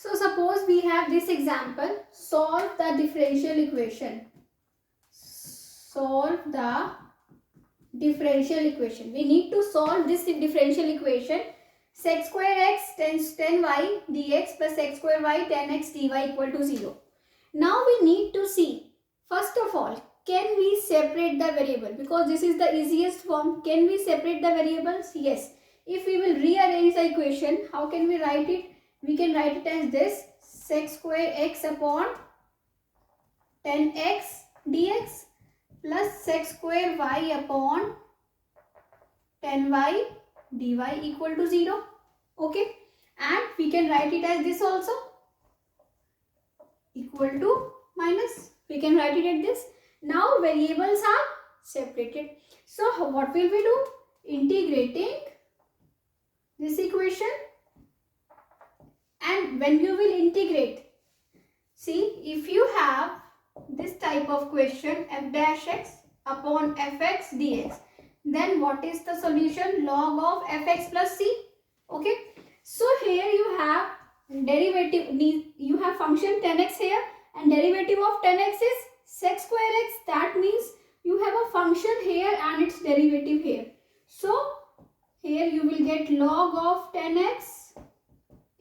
So suppose we have this example, solve the differential equation. Solve the differential equation. We need to solve this differential equation. Sec square x times 10y dx plus sec square y 10x dy equal to 0. Now we need to see, first of all, can we separate the variable? Because this is the easiest form. Can we separate the variables? Yes. If we will rearrange the equation, how can we write it? We can write it as this, sec square x upon 10x dx plus sec square y upon 10y dy equal to 0. Okay. And we can write it as this also, equal to minus. We can write it at this. Now variables are separated. So what will we do? Integrating this equation. And when you will integrate, see, if you have this type of question, f dash x upon fx dx, then what is the solution? Log of fx plus c. Okay. So here you have derivative, you have function 10x here, and derivative of 10x is sec square x. That means you have a function here and its derivative here. So here you will get log of 10x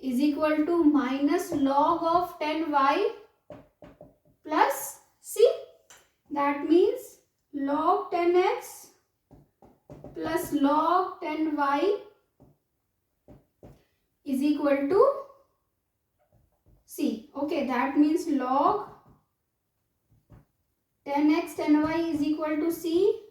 is equal to minus log of 10y plus c. That means log 10x plus log 10y is equal to c. Okay, that means log 10x 10y is equal to c.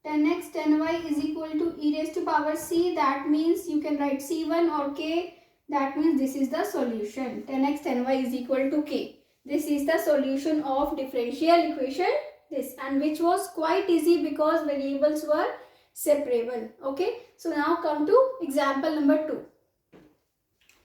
10x 10y is equal to e raised to power c. That means you can write c1 or k. That means this is the solution. 10x 10y is equal to k. This is the solution of differential equation, this, and which was quite easy because variables were separable. Okay. So now come to example number 2.